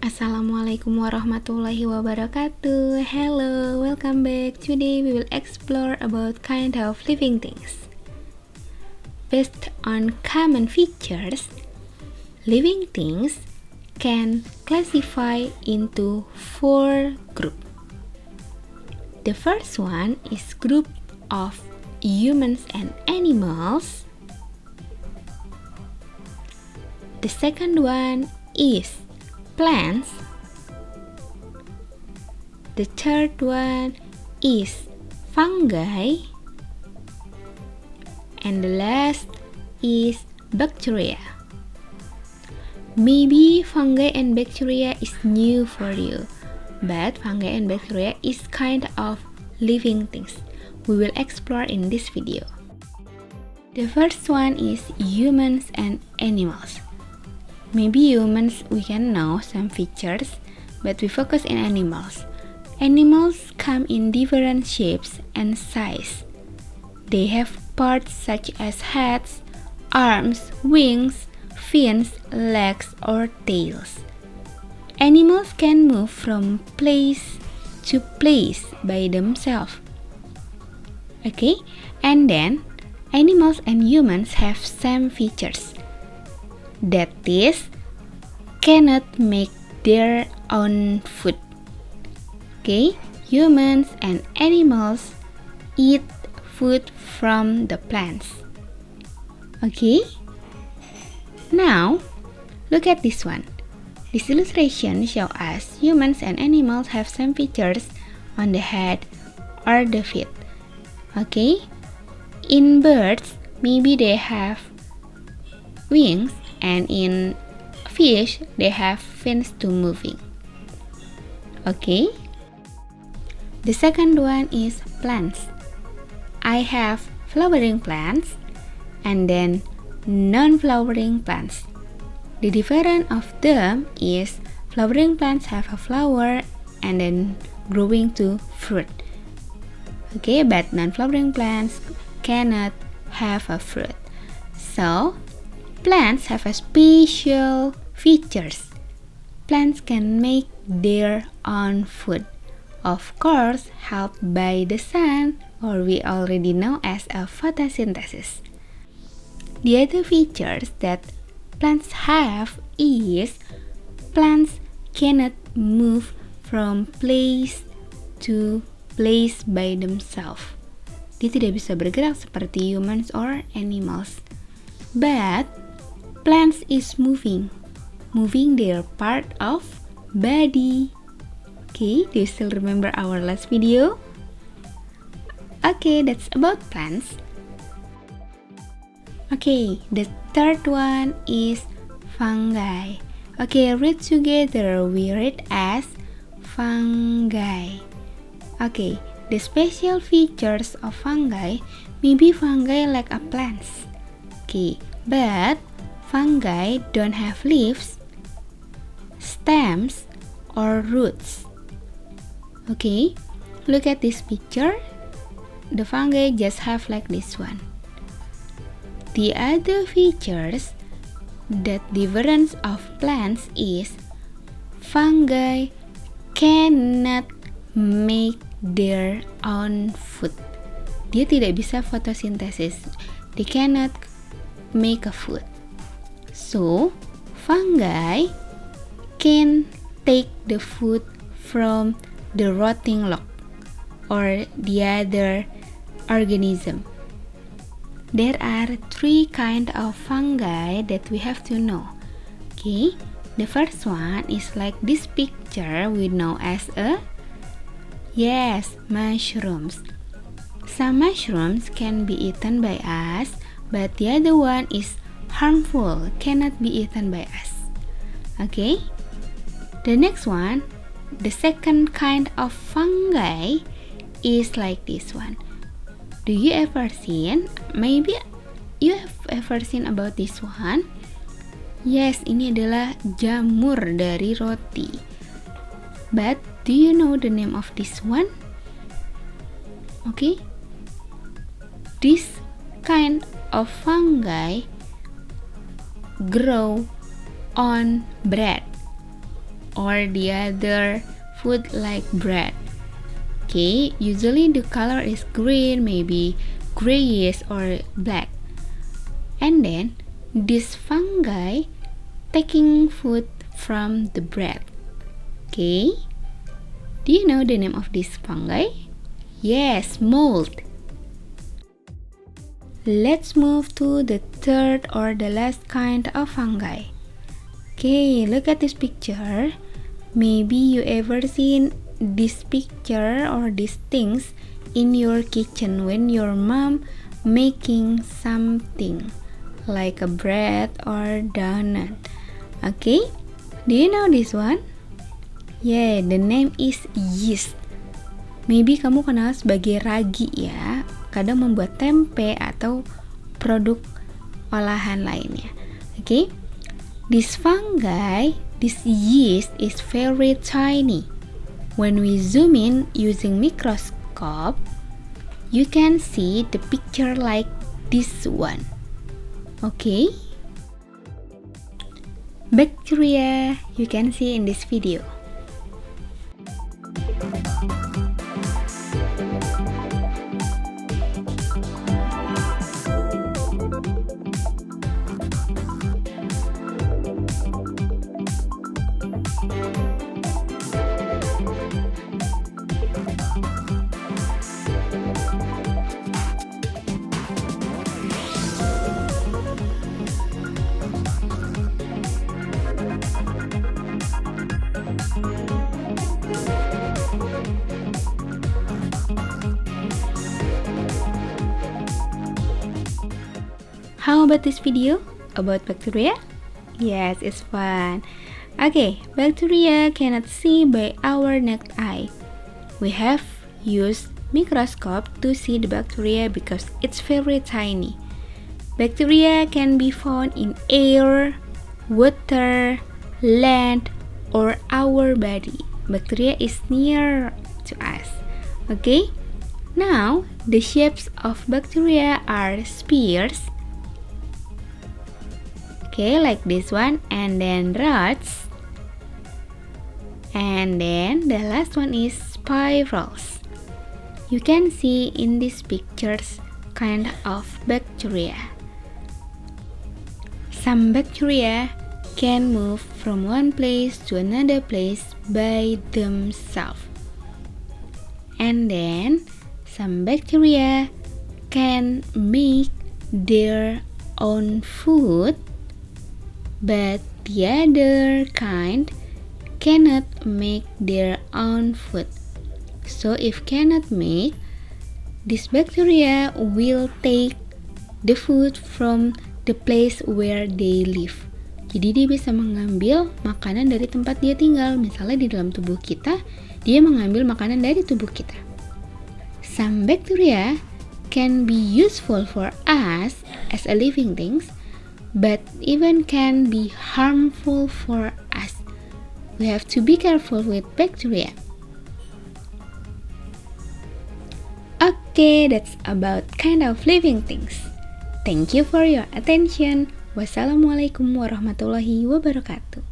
Assalamualaikum warahmatullahi wabarakatuh. Hello, welcome back. Today we will explore about kind of living things. Based on common features, living things can classify into 4 groups. The first one is group of humans and animals. The second one is plants. The third one is fungi. And the last is bacteria. Maybe fungi and bacteria is new for you, but fungi and bacteria is kind of living things we will explore in this video. The first one is humans and animals. Maybe humans we can know some features, but we focus on animals. Animals come in different shapes and size. They have parts such as heads, arms, wings, fins, legs, or tails. Animals can move from place to place by themselves. Okay, and then animals and humans have same features. That is, cannot make their own food. Okay, humans and animals eat food from the plants. Okay, now look at this one. This illustration shows us humans and animals have same features on the head or the feet. Okay, in birds, maybe they have wings, and in fish, they have fins to moving. Okay, the second one is plants. I have flowering plants and then non-flowering plants. The difference of them is flowering plants have a flower and then growing to fruit. Okay, but non-flowering plants cannot have a fruit. So, plants have a special features. Plants can make their own food. Of course, helped by the sun, or we already know as a photosynthesis. The other features that plants have is plants cannot move from place to place by themselves. Dia tidak bisa bergerak seperti humans or animals. But plants is moving their part of body. Okay, do you still remember our last video? Okay, that's about plants. Okay, the third one is fungi. Okay, read together. We read as fungi. Okay, the special features of fungi, maybe fungi like a plants. Okay, but fungi don't have leaves, stems, or roots. Okay, look at this picture. The fungi just have like this one. The other features that difference of plants is fungi cannot make their own food. Dia tidak bisa fotosintesis. They cannot make a food. So, fungi can take the food from the rotting log or the other organism. There are 3 kinds of fungi that we have to know. Okay, the first one is like this picture we know as mushrooms. Some mushrooms can be eaten by us, but the other one is harmful, cannot be eaten by us. Okay, the next one, the second kind of fungi is like this one. Do you ever seen? Maybe you have ever seen about this one? Yes, ini adalah jamur dari roti. But do you know the name of this one? Okay, this kind of fungi grow on bread. or the other food like bread. Okay, usually the color is green, maybe grayish or black. And then this fungi taking food from the bread. Okay, do you know the name of this fungi? Yes, mold. Let's move to the third or the last kind of fungi. Okay, look at this picture. Maybe you ever seen this picture or these things in your kitchen when your mom making something like a bread or donut. Okay, do you know this one? Yeah, the name is yeast. Maybe kamu kenal sebagai ragi ya, kadang membuat tempe atau produk olahan lainnya. Okay, this fungi, this yeast is very tiny. When we zoom in using microscope, you can see the picture like this one. Okay, bacteria you can see in this video. How about this video about bacteria? Yes, it's fun. Okay, bacteria cannot see by our naked eye. We have used microscope to see the bacteria because it's very tiny. Bacteria can be found in air, water, land, or our body. Bacteria is near to us. Okay, now the shapes of bacteria are spheres. Okay, like this one, and then rods, and then the last one is spirals. You can see in these pictures kind of bacteria. Some bacteria can move from one place to another place by themselves. And then some bacteria can make their own food, but the other kind cannot make their own food. So if cannot make, this bacteria will take the food from the place where they live. Jadi dia bisa mengambil makanan dari tempat dia tinggal. Misalnya di dalam tubuh kita, dia mengambil makanan dari tubuh kita. Some bacteria can be useful for us as a living things, but even can be harmful for us. We have to be careful with bacteria. Okay, that's about kind of living things. Thank you for your attention. Wassalamualaikum warahmatullahi wabarakatuh.